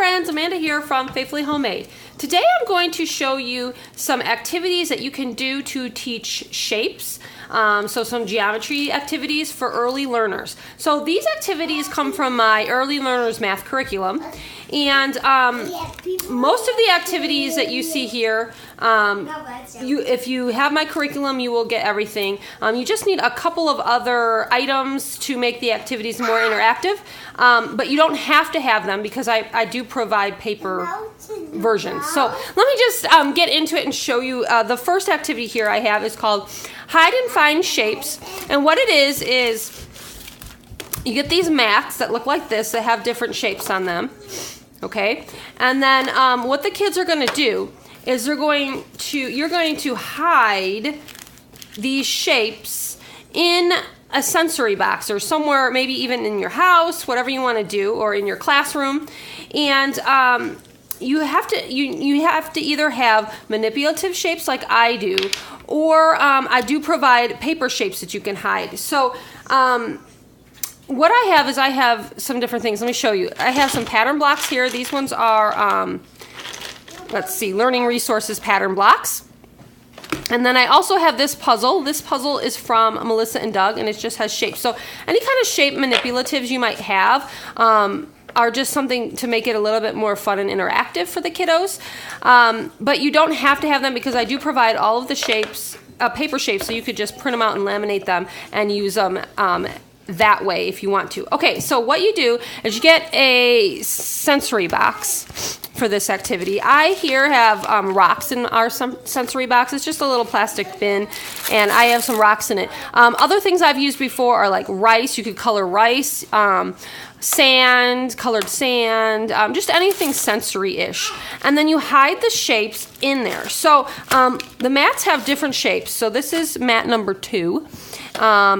friends, Amanda here from Faithfully Homemade. Today I'm going to show you some activities that you can do to teach shapes. So some geometry activities for early learners. So these activities come from my early learners math curriculum. And most of the activities that you see here, if you have my curriculum, you will get everything. You just need a couple of other items to make the activities more interactive, but you don't have to have them because I do provide paper versions. So let me just get into it and show you. The first activity here I have is called Hide and Find Shapes. And what it is you get these mats that look like this that have different shapes on them. Okay, and then what the kids are going to do is you're going to hide these shapes in a sensory box or somewhere, maybe even in your house, whatever you want to do, or in your classroom. And you have to either have manipulative shapes like I do, or I do provide paper shapes that you can hide. So what I have some different things. Let me show you. I have some pattern blocks here. These ones are, let's see, Learning Resources pattern blocks. And then I also have this puzzle. This puzzle is from Melissa and Doug, and it just has shapes. So any kind of shape manipulatives you might have are just something to make it a little bit more fun and interactive for the kiddos. But you don't have to have them because I do provide all of the shapes, paper shapes, so you could just print them out and laminate them and use them that way if you want to. Okay, so what you do is you get a sensory box for this activity. I here have rocks in our sensory box. It's just a little plastic bin, and I have some rocks in it. Other things I've used before are like rice. You could color rice, sand, colored sand, just anything sensory-ish. And then you hide the shapes in there. So the mats have different shapes. So this is mat number 2.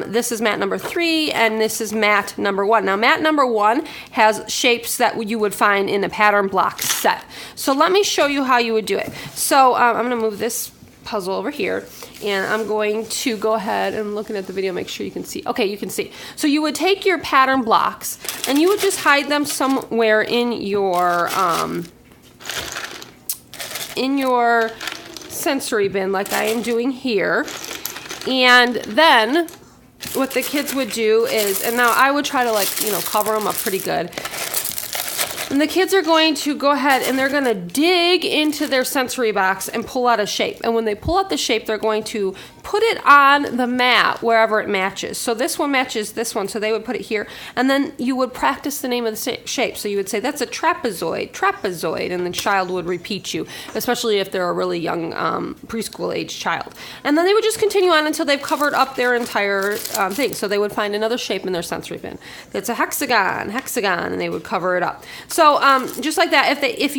This is mat number 3, and this is mat number 1. Now, mat number 1 has shapes that you would find in a pattern block set. So let me show you how you would do it. So I'm going to move this puzzle over here, and I'm going to go ahead and looking at the video, make sure you can see. Okay, you can see. So you would take your pattern blocks, and you would just hide them somewhere in your sensory bin, like I am doing here. And then what the kids would do is, and now I would try to cover them up pretty good. And the kids are going to go ahead and they're going to dig into their sensory box and pull out a shape. And when they pull out the shape, they're going to put it on the mat wherever it matches. So this one matches this one, so they would put it here. And then you would practice the name of the shape. So you would say, that's a trapezoid, and the child would repeat you, especially if they're a really young preschool age child. And then they would just continue on until they've covered up their entire thing. So they would find another shape in their sensory bin. It's a hexagon, and they would cover it up. So just like that, if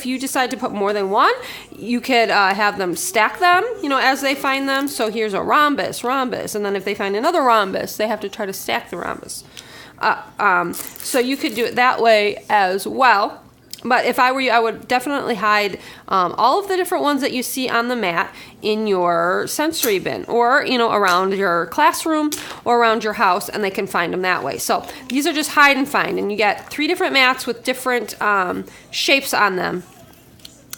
you decide to put more than one, you could have them stack them, as they find them. So here's a rhombus, and then if they find another rhombus, they have to try to stack the rhombus. So you could do it that way as well. But if I were you, I would definitely hide all of the different ones that you see on the mat in your sensory bin, or around your classroom or around your house, and they can find them that way. So these are just hide and find, and you get 3 different mats with different shapes on them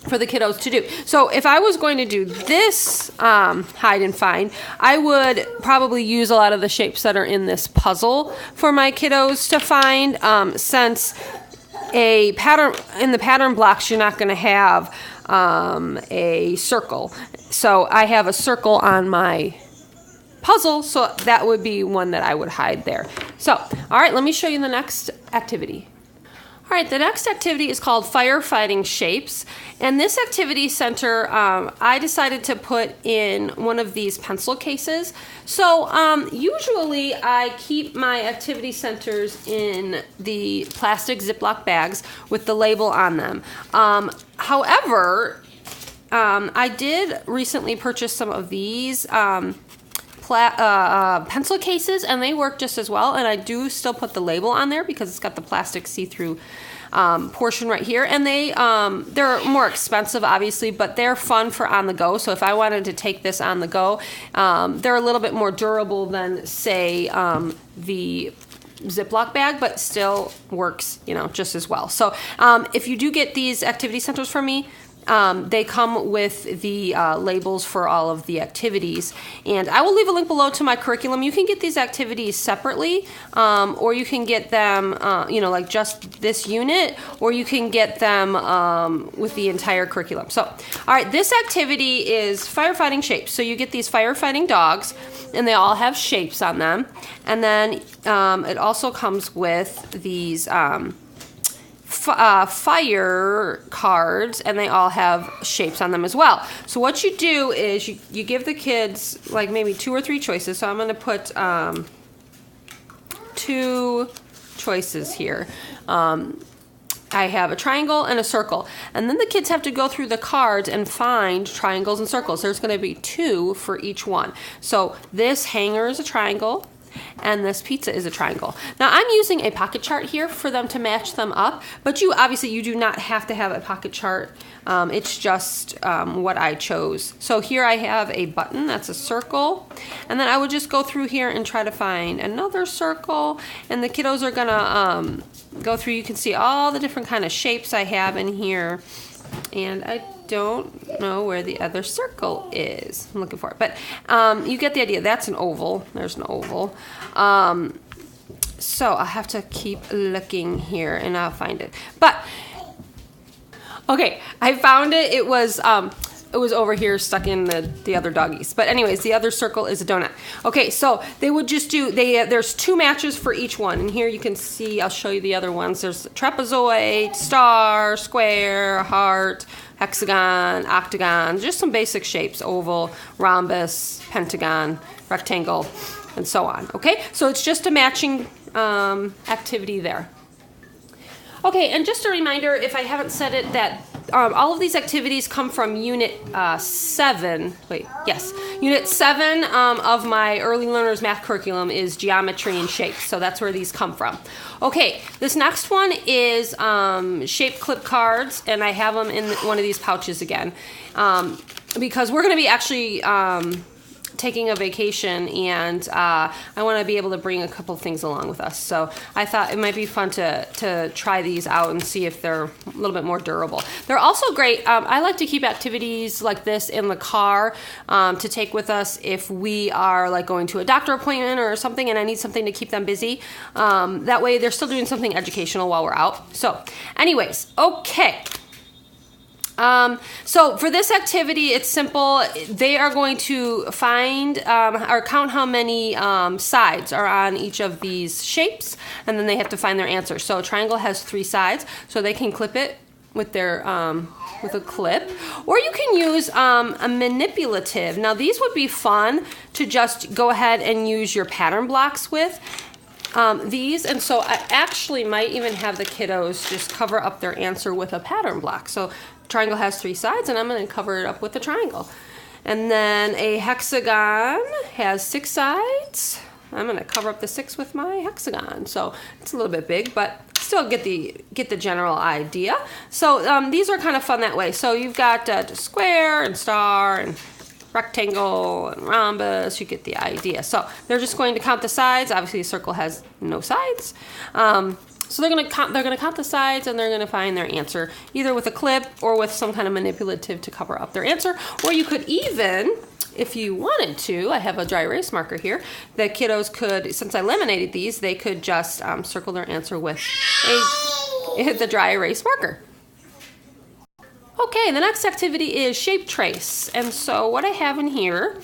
for the kiddos to do. So if I was going to do this hide and find, I would probably use a lot of the shapes that are in this puzzle for my kiddos to find, since a pattern in the pattern blocks, you're not going to have a circle. So I have a circle on my puzzle, so that would be one that I would hide there. So, all right, let me show you the next activity. All right, the next activity is called Firefighting Shapes, and this activity center I decided to put in one of these pencil cases. So usually I keep my activity centers in the plastic Ziploc bags with the label on them. However, I did recently purchase some of these pencil cases, and they work just as well, and I do still put the label on there because it's got the plastic see-through portion right here, and they're more expensive obviously, but they're fun for on the go. So if I wanted to take this on the go, they're a little bit more durable than say the Ziploc bag, but still works, you know, just as well. So if you do get these activity centers from me, they come with the labels for all of the activities, and I will leave a link below to my curriculum. You can get these activities separately, or you can get them, you know, like just this unit, or you can get them with the entire curriculum. So, all right, this activity is Firefighting Shapes. So you get these firefighting dogs, and they all have shapes on them, and then it also comes with these fire cards, and they all have shapes on them as well. So what you do is you give the kids like maybe 2 or 3 choices. So I'm going to put 2 choices here. I have a triangle and a circle, and then the kids have to go through the cards and find triangles and circles. There's going to be 2 for each one. So this hanger is a triangle, and this pizza is a triangle. Now I'm using a pocket chart here for them to match them up, but you do not have to have a pocket chart. It's just what I chose. So here I have a button, that's a circle, and then I would just go through here and try to find another circle, and the kiddos are gonna go through. You can see all the different kind of shapes I have in here, and I don't know where the other circle is. I'm looking for it, but you get the idea. That's an oval. There's an oval. So I'll have to keep looking here, and I'll find it. But okay, I found it. It was over here stuck in the other doggies. But anyways, the other circle is a donut. Okay, so they would just do, there's 2 matches for each one. And here you can see, I'll show you the other ones. There's trapezoid, star, square, heart, hexagon, octagon, just some basic shapes: oval, rhombus, pentagon, rectangle, and so on. Okay, so it's just a matching activity there. Okay, and just a reminder, if I haven't said it, that all of these activities come from Unit 7. Unit 7 of my Early Learners Math curriculum is Geometry and Shapes. So that's where these come from. Okay, this next one is shape clip cards, and I have them in one of these pouches again, because we're going to be actually taking a vacation, and I want to be able to bring a couple things along with us. So I thought it might be fun to try these out and see if they're a little bit more durable. They're also great. I like to keep activities like this in the car to take with us if we are like going to a doctor appointment or something, and I need something to keep them busy. That way they're still doing something educational while we're out. So anyways, okay. So for this activity, it's simple. They are going to find or count how many sides are on each of these shapes, and then they have to find their answer. So a triangle has 3 sides, so they can clip it with their with a clip, or you can use a manipulative. Now these would be fun to just go ahead and use your pattern blocks with. These, and so I actually might even have the kiddos just cover up their answer with a pattern block. So triangle has 3 sides, and I'm going to cover it up with a triangle. And then a hexagon has 6 sides. I'm going to cover up the 6 with my hexagon. So it's a little bit big, but still get the general idea. So these are kind of fun that way. So you've got square and star and rectangle and rhombus. You get the idea. So they're just going to count the sides. Obviously, a circle has no sides. So they're going to count the sides, and they're going to find their answer either with a clip or with some kind of manipulative to cover up their answer. Or you could even, if you wanted to, I have a dry erase marker here. The kiddos could, since I laminated these, they could just circle their answer with the dry erase marker. Okay, the next activity is shape trace. And so what I have in here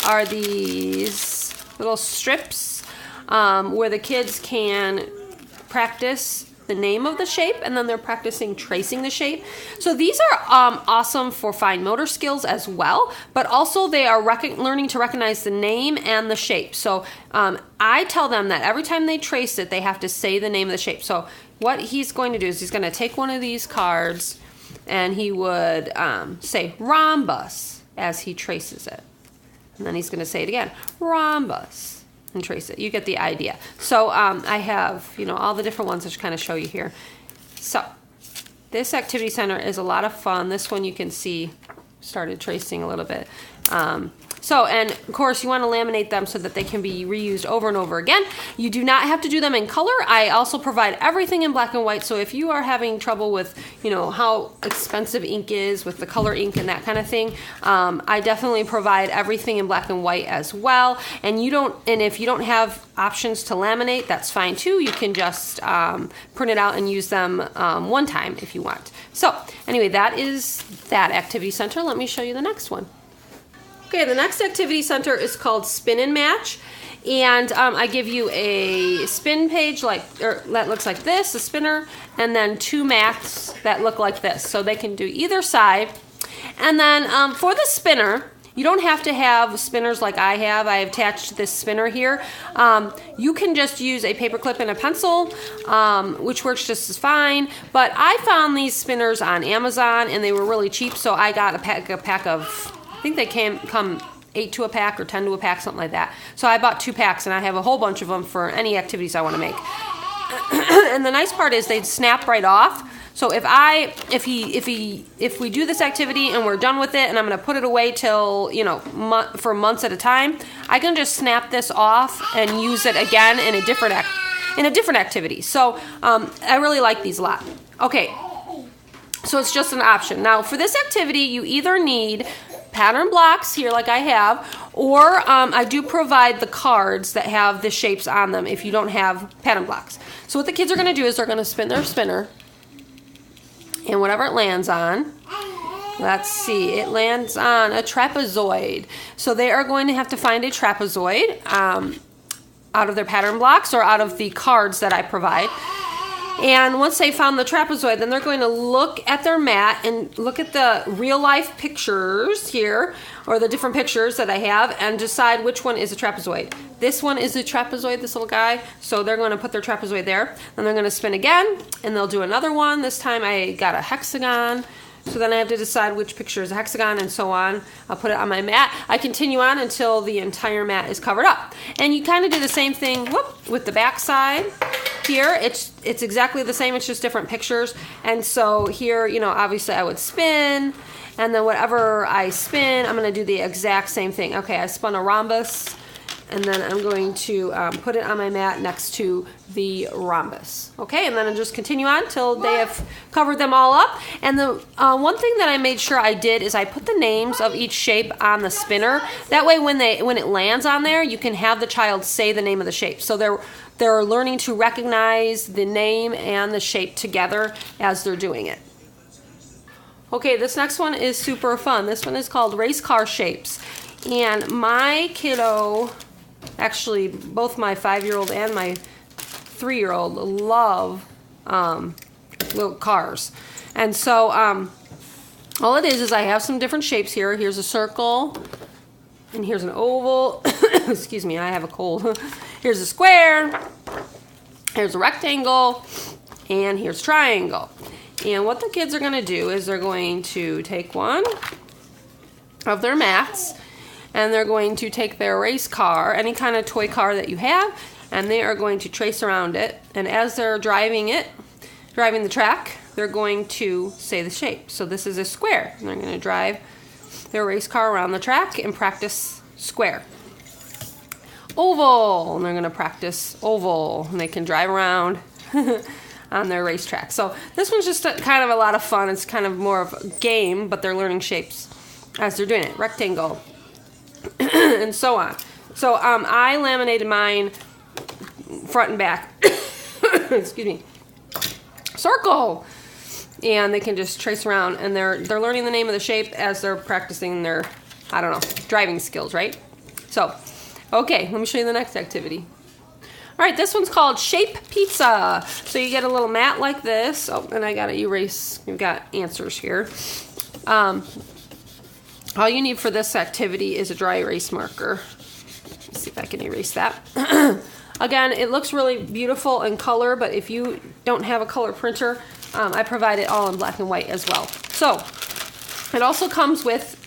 are these little strips where the kids can practice the name of the shape, and then they're practicing tracing the shape. So these are awesome for fine motor skills as well, but also they are learning to recognize the name and the shape. So I tell them that every time they trace it, they have to say the name of the shape. So what he's going to do is he's going to take one of these cards, and he would say rhombus as he traces it. And then he's going to say it again, rhombus, and trace it. You get the idea. So I have, all the different ones which kind of show you here. So this activity center is a lot of fun. This one you can see started tracing a little bit. So So, and of course you want to laminate them so that they can be reused over and over again. You do not have to do them in color. I also provide everything in black and white. So if you are having trouble with, you know, how expensive ink is with the color ink and that kind of thing, I definitely provide everything in black and white as well. And if you don't have options to laminate, that's fine too. You can just print it out and use them one time if you want. So anyway, that is that activity center. Let me show you the next one. Okay, the next activity center is called Spin and Match. And I give you a spin page that looks like this, a spinner, and then 2 mats that look like this. So they can do either side. And then for the spinner, you don't have to have spinners like I have. I have attached this spinner here. You can just use a paper clip and a pencil, which works just as fine. But I found these spinners on Amazon, and they were really cheap, so I got a pack of, I think they come 8 to a pack or 10 to a pack, something like that. So I bought 2 packs, and I have a whole bunch of them for any activities I want to make. And the nice part is they snap right off. So if we do this activity and we're done with it, and I'm going to put it away till, you know, for months at a time, I can just snap this off and use it again in a different activity. So I really like these a lot. Okay, so it's just an option. Now for this activity, you either need pattern blocks here like I have, or I do provide the cards that have the shapes on them if you don't have pattern blocks. So what the kids are going to do is they're going to spin their spinner, and whatever it lands on, let's see, it lands on a trapezoid. So they are going to have to find a trapezoid out of their pattern blocks or out of the cards that I provide. And once they found the trapezoid, then they're going to look at their mat and look at the real life pictures here, or the different pictures that I have, and decide which one is a trapezoid. This one is a trapezoid, this little guy, so they're going to put their trapezoid there. Then they're going to spin again, and they'll do another one. This time I got a hexagon. So then I have to decide which picture is a hexagon, and so on. I'll put it on my mat. I continue on until the entire mat is covered up. And you kind of do the same thing with the back side. Here, it's exactly the same, it's just different pictures. And so here, you know, obviously I would spin, and then whatever I spin, I'm going to do the exact same thing. Okay, I spun a rhombus, and then I'm going to put it on my mat next to the rhombus. Okay, and then I'll just continue on till they have covered them all up. And the one thing that I made sure I did is I put the names of each shape on the spinner. That way when it lands on there, you can have the child say the name of the shape. So they're learning to recognize the name and the shape together as they're doing it. Okay, this next one is super fun. This one is called Racecar Shapes. And my kiddo, actually both my 5-year-old and my 3-year-old love little cars. And so all it is I have some different shapes here. Here's a circle, and here's an oval. Excuse me, I have a cold. Here's a square, here's a rectangle, and here's a triangle. And what the kids are going to do is they're going to take one of their mats, and they're going to take their race car, any kind of toy car that you have, and they are going to trace around it. And as they're driving the track, they're going to say the shape. So this is a square, and they're going to drive their race car around the track and practice square. Oval, and they're going to practice oval, and they can drive around on their racetrack. So this one's just kind of a lot of fun. It's kind of more of a game, but they're learning shapes as they're doing it. Rectangle, and so on. So I laminated mine front and back. Excuse me. Circle, and they can just trace around, and they're learning the name of the shape as they're practicing their, I don't know, driving skills, right? So, okay, let me show you the next activity. All right, this one's called Shape Pizza. So you get a little mat like this. Oh, and I got to erase. You've got answers here. All you need for this activity is a dry erase marker. Let's see if I can erase that. Again, it looks really beautiful in color, but if you don't have a color printer, I provide it all in black and white as well. So it also comes with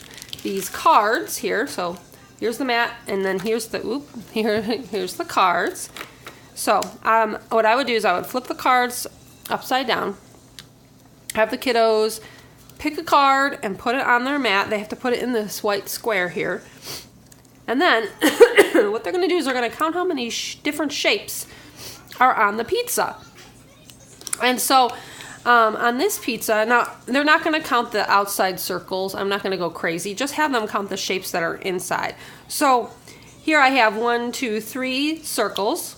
these cards here. So here's the mat, and then here's the here's the cards. So what I would do is I would flip the cards upside down, have the kiddos pick a card and put it on their mat. They have to put it in this white square here. And then what they're going to do is they're going to count how many different shapes are on the pizza. And so on this pizza, now they're not going to count the outside circles. I'm not going to go crazy. Just have them count the shapes that are inside. So here I have 1, 2, 3 circles.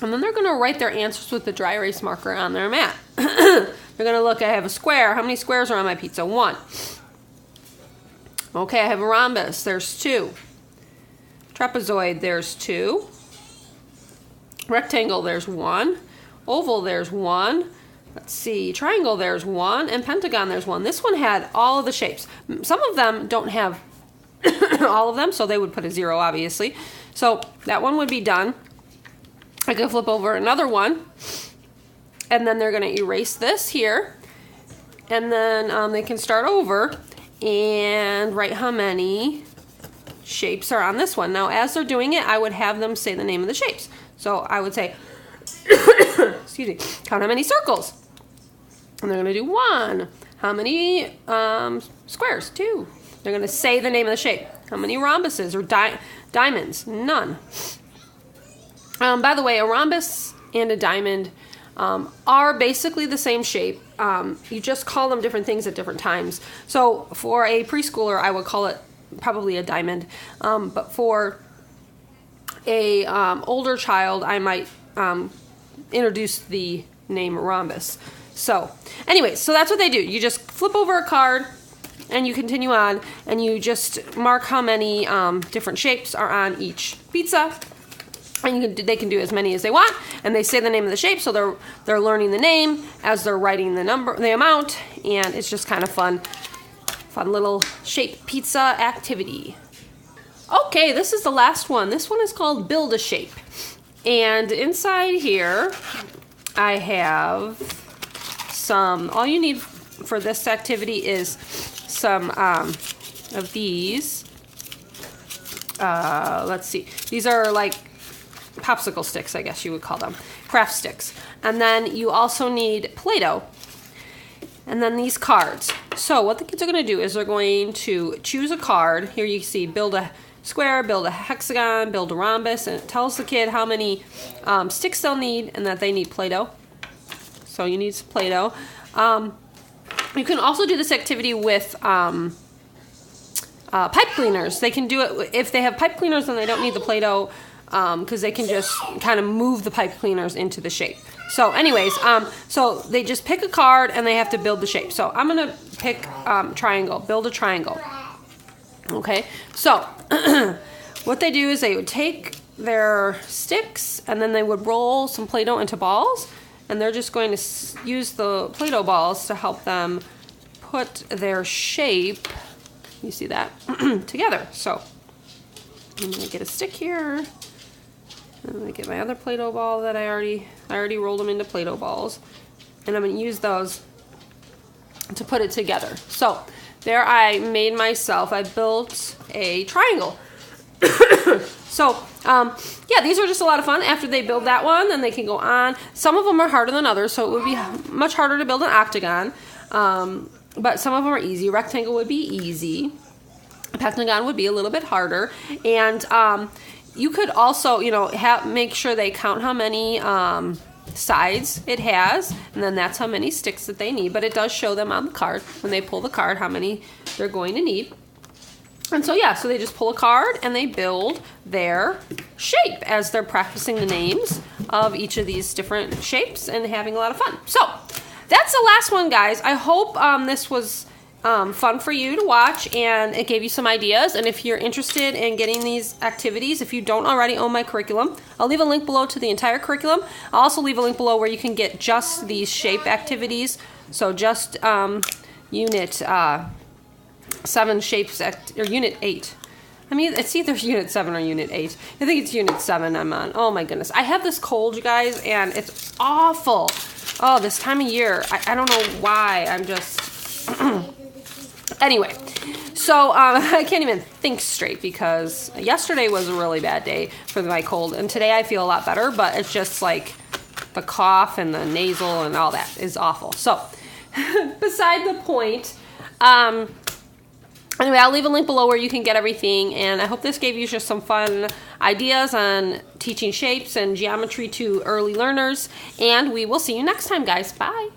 And then they're going to write their answers with the dry erase marker on their mat. They're going to look, I have a square. How many squares are on my pizza? 1. Okay, I have a rhombus. There's 2. Trapezoid, there's 2. Rectangle, there's 1. Oval, there's 1. Let's see, triangle, there's 1. And pentagon, there's 1. This one had all of the shapes. Some of them don't have all of them, so they would put a 0, obviously. So that one would be done. I could flip over another one, and then they're going to erase this here, and then they can start over and write how many shapes are on this one. Now, as they're doing it, I would have them say the name of the shapes. So I would say, excuse me, count how many circles. And they're going to do 1. How many squares? 2. They're going to say the name of the shape. How many rhombuses or diamonds? None. By the way, a rhombus and a diamond are basically the same shape. You just call them different things at different times. So for a preschooler, I would call it probably a diamond. But for a older child, I might introduce the name rhombus. So anyway, so that's what they do. You just flip over a card and you continue on, and you just mark how many different shapes are on each pizza. And they can do as many as they want, and they say the name of the shape, so they're learning the name as they're writing the number, the amount, and it's just kind of fun little shape pizza activity. Okay, this is the last one. This one is called Build a Shape, and inside here I have some. All you need for this activity is some of these. Let's see. These are like popsicle sticks, I guess you would call them, craft sticks. And then you also need Play-Doh, and then these cards. So what the kids are going to do is they're going to choose a card. Here you see build a square, build a hexagon, build a rhombus, and it tells the kid how many sticks they'll need and that they need Play-Doh. So you need some Play-Doh. You can also do this activity with pipe cleaners. They can do it if they have pipe cleaners and they don't need the Play-Doh, because they can just kind of move the pipe cleaners into the shape. So anyways, so they just pick a card and they have to build the shape. So I'm going to pick triangle, build a triangle. Okay, so what they do is they would take their sticks and then they would roll some Play-Doh into balls, and they're just going to use the Play-Doh balls to help them put their shape, you see that, together. So I'm going to get a stick here. I'm going to get my other Play-Doh ball that I already rolled them into Play-Doh balls, and I'm going to use those to put it together. So there I built a triangle. So yeah, these are just a lot of fun. After they build that one, then they can go on. Some of them are harder than others, so it would be much harder to build an octagon, but some of them are easy. Rectangle would be easy. Pentagon would be a little bit harder, and you could also, make sure they count how many sides it has, and then that's how many sticks that they need. But it does show them on the card when they pull the card how many they're going to need. And so yeah, so they just pull a card and they build their shape as they're practicing the names of each of these different shapes and having a lot of fun. So that's the last one, guys. I hope this was fun for you to watch, and it gave you some ideas. And if you're interested in getting these activities, if you don't already own my curriculum, I'll leave a link below to the entire curriculum. I'll also leave a link below where you can get just these shape activities. So just unit 7 shapes, or unit 8. I mean, it's either unit 7 or unit 8. I think it's unit 7 I'm on. Oh my goodness. I have this cold, you guys, and it's awful. Oh, this time of year. I don't know why. I'm just... Anyway, so I can't even think straight because yesterday was a really bad day for my cold, and today I feel a lot better, but it's just like the cough and the nasal and all that is awful. So beside the point, Anyway, I'll leave a link below where you can get everything, and I hope this gave you just some fun ideas on teaching shapes and geometry to early learners, and we will see you next time, guys. Bye.